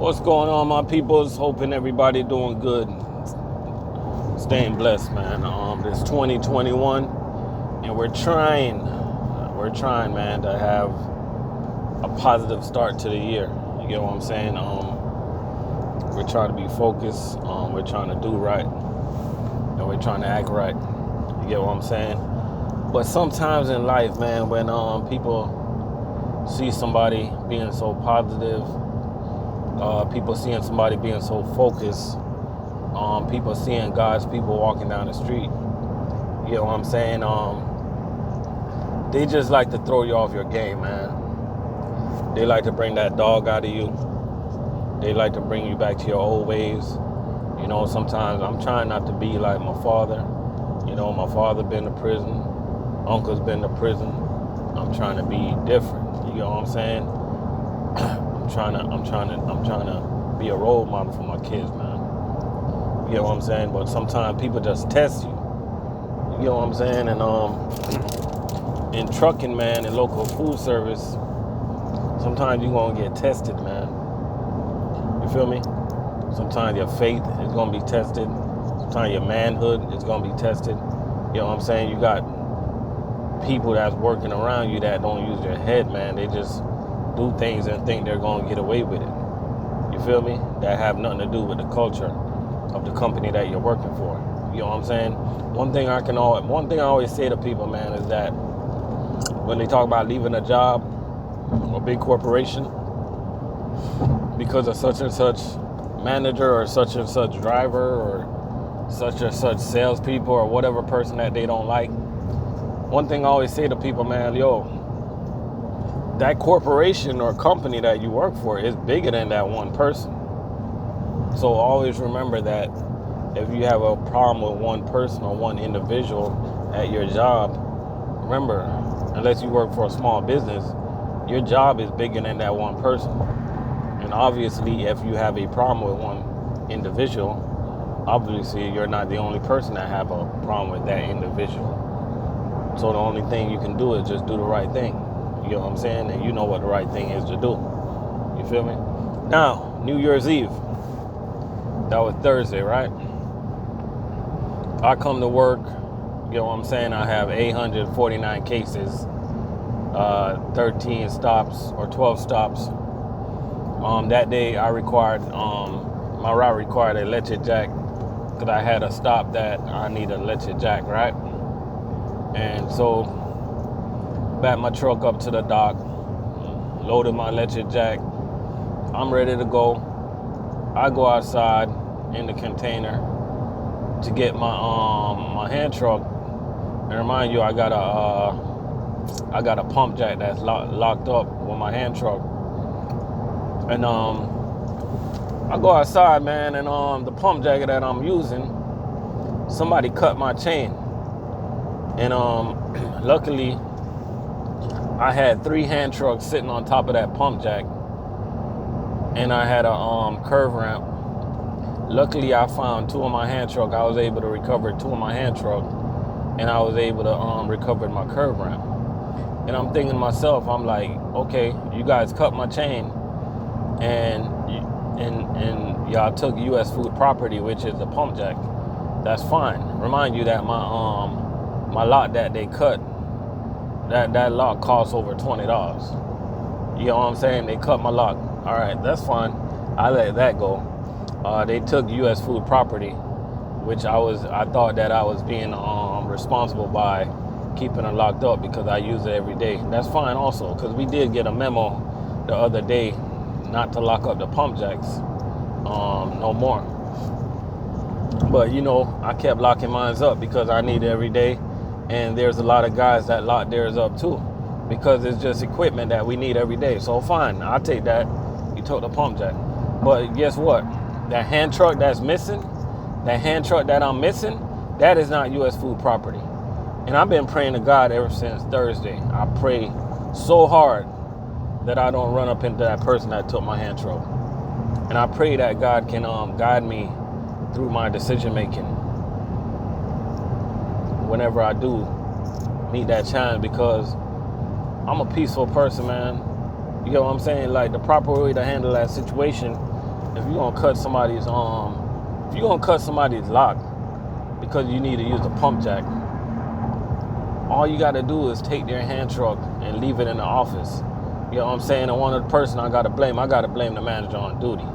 What's going on, my peoples? Hoping everybody doing good, staying blessed, man. It's 2021, and we're trying, man, to have a positive start to the year. You get what I'm saying? We're trying to be focused. We're trying to do right, and we're trying to act right. You get what I'm saying? But sometimes in life, man, when people see somebody being so positive, people seeing somebody being so focused, people seeing God's people walking down the street, you know what I'm saying? They just like to throw you off your game, man. They like to bring that dog out of you. They like to bring you back to your old ways. You know, sometimes I'm trying not to be like my father. You know, my father been to prison, uncle's been to prison. I'm trying to be different. You know what I'm saying? I'm trying to be a role model for my kids, man. You know what I'm saying? But sometimes people just test you. You know what I'm saying? And in trucking, man, in local food service, sometimes you're gonna get tested, man. You feel me? Sometimes your faith is gonna be tested. Sometimes your manhood is gonna be tested. You know what I'm saying? You got people that's working around you that don't use their head, man. They just do things and think they're gonna get away with it. You feel me? That have nothing to do with the culture of the company that you're working for. You know what I'm saying? One thing I always say to people, man, is that when they talk about leaving a job, a big corporation, because of such and such manager or such and such driver or such and such salespeople or whatever person that they don't like, one thing I always say to people, man, that corporation or company that you work for is bigger than that one person. So always remember that if you have a problem with one person or one individual at your job, remember, unless you work for a small business, your job is bigger than that one person. And obviously, if you have a problem with one individual, obviously you're not the only person that have a problem with that individual. So the only thing you can do is just do the right thing. You know what I'm saying? And you know what the right thing is to do. You feel me? Now, New Year's Eve. That was Thursday, right? I come to work, you know what I'm saying? I have 849 cases, 13 stops or 12 stops. That day my route required a electric jack because I had a stop that I need an electric jack, right? And so backed my truck up to the dock, loaded my electric jack. I'm ready to go. I go outside in the container to get my hand truck. And remind you, I got a pump jack that's locked up with my hand truck. And I go outside, man, and the pump jack that I'm using, somebody cut my chain. And luckily, I had 3 hand trucks sitting on top of that pump jack, and I had a curve ramp. Luckily, I found 2 of my hand truck. I was able to recover 2 of my hand truck, and I was able to recover my curve ramp. And I'm thinking to myself, I'm like, okay, you guys cut my chain, and y'all took U.S. Food property, which is the pump jack. That's fine. Remind you that my lot that they cut, that lot costs over $20. You know what I'm saying? They cut my lot. All right, that's fine. I let that go. They took U.S. Food property, which I thought that I was being responsible by keeping it locked up because I use it every day. That's fine also, because we did get a memo the other day not to lock up the pump jacks no more. But you know, I kept locking mine up because I need it every day. And there's a lot of guys that lock theirs up too, because it's just equipment that we need every day. So fine, I'll take that. You took the pump jack. But guess what? That hand truck that's missing, that hand truck that I'm missing, that is not U.S. Food property. And I've been praying to God ever since Thursday. I pray so hard that I don't run up into that person that took my hand truck. And I pray that God can guide me through my decision making whenever I do meet that challenge, because I'm a peaceful person, man. You know what I'm saying? Like, the proper way to handle that situation if you're gonna cut somebody's lock because you need to use a pump jack, all you gotta do is take their hand truck and leave it in the office. You know what I'm saying? And one of the person I gotta blame the manager on duty.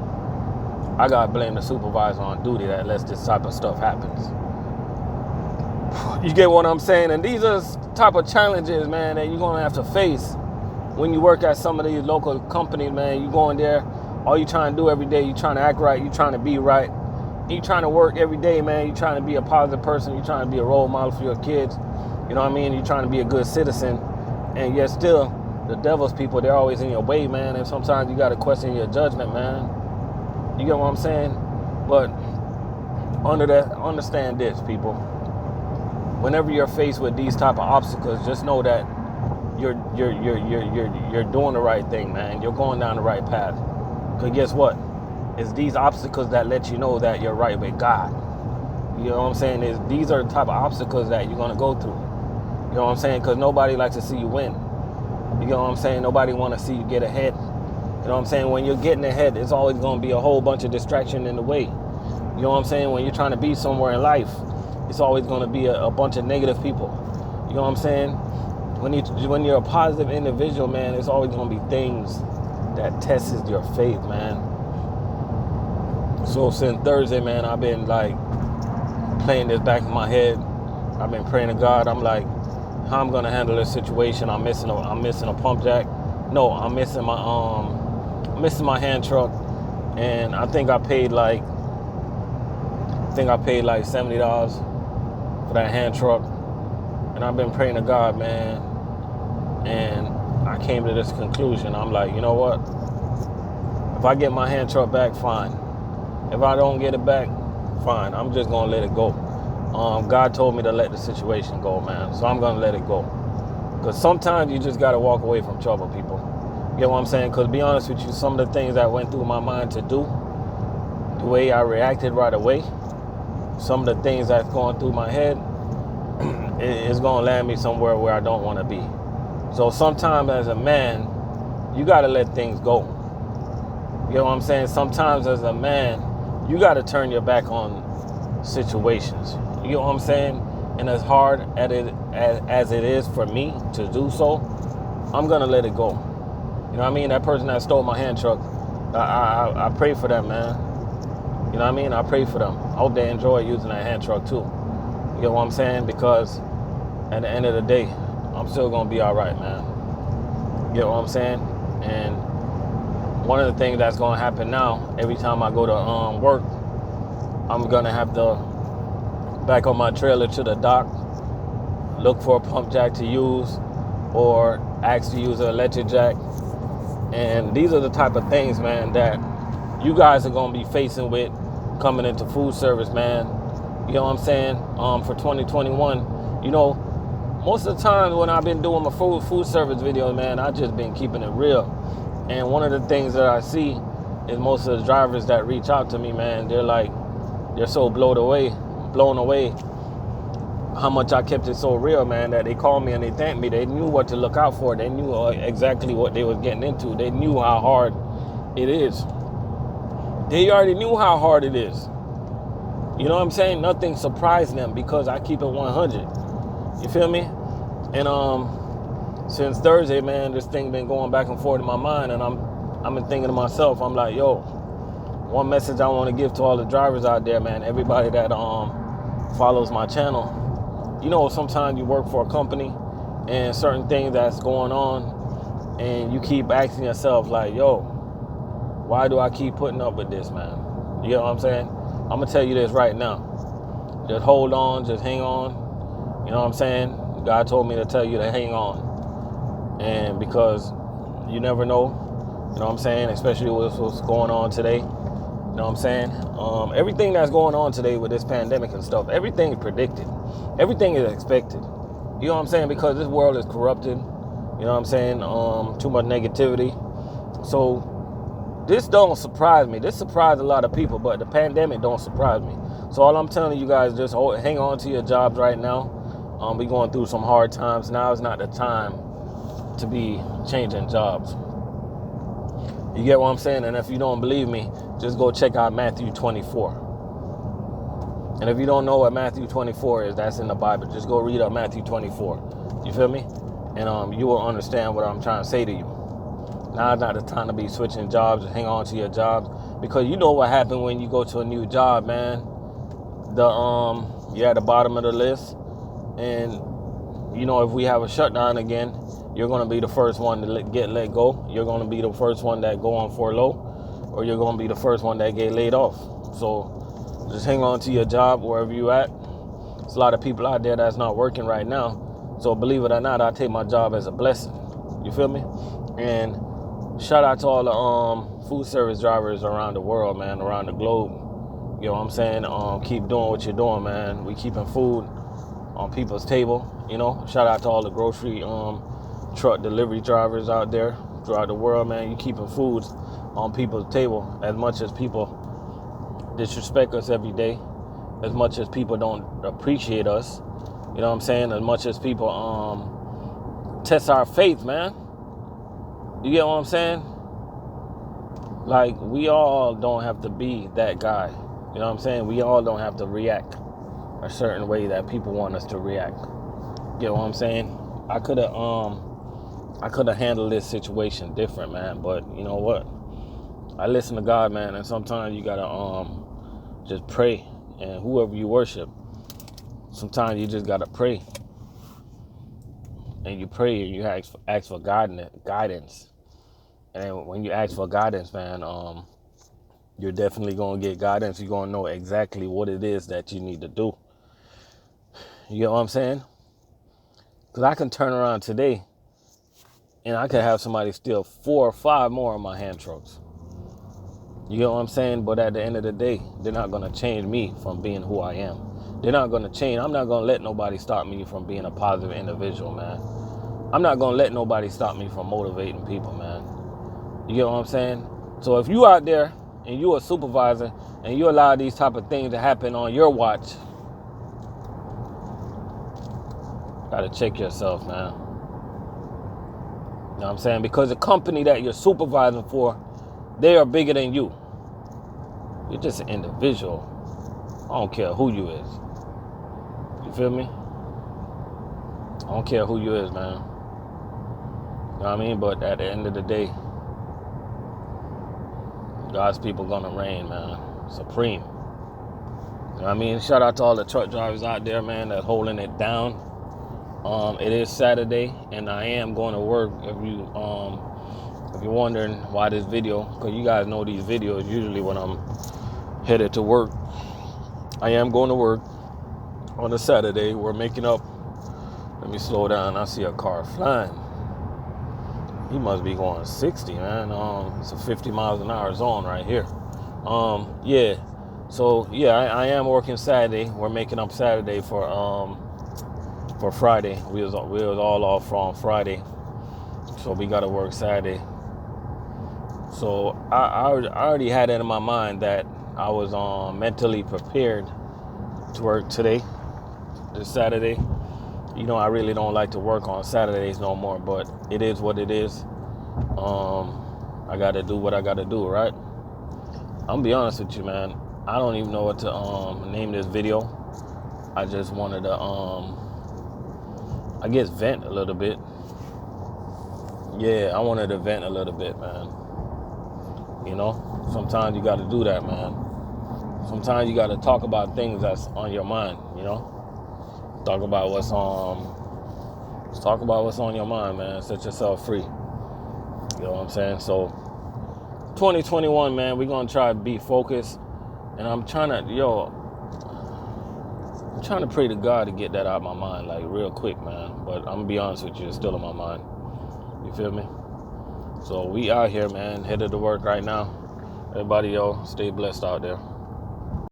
I gotta blame the supervisor on duty that lets this type of stuff happens. You get what I'm saying? And these are the type of challenges, man, that you're gonna have to face when you work at some of these local companies, man. You go in there, all you trying to do every day, you trying to act right, you trying to be right, you trying to work every day, man. You trying to be a positive person, you trying to be a role model for your kids. You know what I mean? You trying to be a good citizen, and yet still, the devil's people, they're always in your way, man. And sometimes you got to question your judgment, man. You get what I'm saying? But understand this, people. Whenever you're faced with these type of obstacles, just know that you're doing the right thing, man. You're going down the right path. Because guess what? It's these obstacles that let you know that you're right with God. You know what I'm saying? These are the type of obstacles that you're going to go through. You know what I'm saying? Because nobody likes to see you win. You know what I'm saying? Nobody want to see you get ahead. You know what I'm saying? When you're getting ahead, it's always going to be a whole bunch of distraction in the way. You know what I'm saying? When you're trying to be somewhere in life, it's always going to be a bunch of negative people. You know what I'm saying? When you're a positive individual, man, it's always going to be things that tests your faith, man. So since Thursday, man, I've been like playing this back in my head. I've been praying to God. I'm like, how I'm gonna handle this situation? I'm missing a pump jack. No, I'm missing my hand truck, and I think I paid like $70 for that hand truck. And I've been praying to God, man, and I came to this conclusion. I'm like, you know what? If I get my hand truck back, fine. If I don't get it back, fine. I'm just gonna let it go. God told me to let the situation go, man. So I'm gonna let it go. Because sometimes you just gotta walk away from trouble, people. You get what I'm saying? Because to be honest with you, some of the things that went through my mind to do, the way I reacted right away, some of the things that's going through my head, it's gonna land me somewhere where I don't want to be. So sometimes as a man, you gotta let things go. You know what I'm saying? Sometimes as a man, you gotta turn your back on situations. You know what I'm saying? And as hard as it is for me to do so, I'm gonna let it go. You know what I mean? That person that stole my hand truck, I pray for them, man. You know what I mean? I pray for them. I hope they enjoy using that hand truck too. You get what I'm saying? Because at the end of the day, I'm still gonna be all right, man. You get what I'm saying? And one of the things that's gonna happen now, every time I go to work, I'm gonna have to back on my trailer to the dock, look for a pump jack to use, or ask to use an electric jack. And these are the type of things, man, that you guys are gonna be facing with coming into food service, man. You know what I'm saying? For 2021, you know, most of the time when I've been doing my food service videos, man, I just been keeping it real. And one of the things that I see is most of the drivers that reach out to me, man, they're so blown away how much I kept it so real, man, that they call me and they thank me. They knew what to look out for. They knew exactly what they was getting into. They knew how hard it is. They already knew how hard it is. You know what I'm saying? Nothing surprised them because I keep it 100. You feel me? And since Thursday, man, this thing been going back and forth in my mind, and I've been thinking to myself, I'm like, yo, one message I want to give to all the drivers out there, man, everybody that follows my channel. You know, sometimes you work for a company and certain things that's going on, and you keep asking yourself, like, yo, why do I keep putting up with this, man? You know what I'm saying? I'm going to tell you this right now. Just hold on, just hang on. You know what I'm saying? God told me to tell you to hang on. And because you never know, you know what I'm saying? Especially with what's going on today. You know what I'm saying? Everything that's going on today with this pandemic and stuff, everything is predicted. Everything is expected. You know what I'm saying? Because this world is corrupted. You know what I'm saying? Too much negativity. So this don't surprise me. This surprised a lot of people, but the pandemic don't surprise me. So all I'm telling you guys, just hang on to your jobs right now. We're going through some hard times. Now is not the time to be changing jobs. You get what I'm saying? And if you don't believe me, just go check out Matthew 24. And if you don't know what Matthew 24 is, that's in the Bible. Just go read up Matthew 24. You feel me? And you will understand what I'm trying to say to you. Now is not the time to be switching jobs and hang on to your jobs, because you know what happened when you go to a new job, man. You're at the bottom of the list, and you know, if we have a shutdown again, you're going to be the first one to get let go. You're going to be the first one that go on furlough, or you're going to be the first one that get laid off. So just hang on to your job wherever you at. There's a lot of people out there that's not working right now. So believe it or not, I take my job as a blessing. You feel me? And shout out to all the food service drivers around the world, man, around the globe. You know what I'm saying? Keep doing what you're doing, man. We keeping food on people's table. You know, shout out to all the grocery truck delivery drivers out there throughout the world, man. You keeping foods on people's table. As much as people disrespect us every day, as much as people don't appreciate us, you know what I'm saying? As much as people test our faith, man. You get what I'm saying? Like, we all don't have to be that guy. You know what I'm saying? We all don't have to react a certain way that people want us to react. You get what I'm saying? I could have handled this situation different, man. But you know what? I listen to God, man, and sometimes you gotta just pray. And whoever you worship, sometimes you just gotta pray. And you pray and you ask for guidance. And when you ask for guidance, man, you're definitely gonna get guidance. You're gonna know exactly what it is that you need to do. You get what I'm saying? Because I can turn around today and I could have somebody steal 4 or 5 more of my hand trucks. You get what I'm saying? But at the end of the day, they're not going to change me from being who I am. They're not going to change. I'm not going to let nobody stop me from being a positive individual, man. I'm not going to let nobody stop me from motivating people, man. You get what I'm saying? So if you out there and you're a supervisor and you allow these type of things to happen on your watch, gotta check yourself, man. You know what I'm saying? Because the company that you're supervising for, they are bigger than you. You're just an individual. I don't care who you is. You feel me? I don't care who you is, man. You know what I mean? But at the end of the day, God's people gonna reign, man. Supreme. You know what I mean? Shout out to all the truck drivers out there, man, that's holding it down. It is Saturday, and I am going to work. If you're wondering why this video, because you guys know these videos usually when I'm headed to work. I am going to work on a Saturday. We're making up. Let me slow down. I see a car flying. He must be going 60, man. It's a 50 miles an hour zone right here. Yeah. So yeah, I am working Saturday. We're making up Saturday for Friday. We was all off on Friday, so we got to work Saturday. So I already had it in my mind that I was mentally prepared to work today, this Saturday. You know, I really don't like to work on Saturdays no more, but it is what it is. I got to do what I got to do, right? I'm gonna be honest with you, man. I don't even know what to name this video. I just wanted to I guess vent a little bit. Yeah, I wanted to vent a little bit, man. You know, sometimes you got to do that, man. Sometimes you got to talk about things that's on your mind, you know. Talk about what's on your mind, man. Set yourself free. You know what I'm saying? So 2021, man, we're gonna try to be focused. And I'm trying to pray to God to get that out of my mind, like real quick, man. But I'm gonna be honest with you, it's still in my mind. You feel me? So we out here, man, headed to work right now. Everybody, stay blessed out there.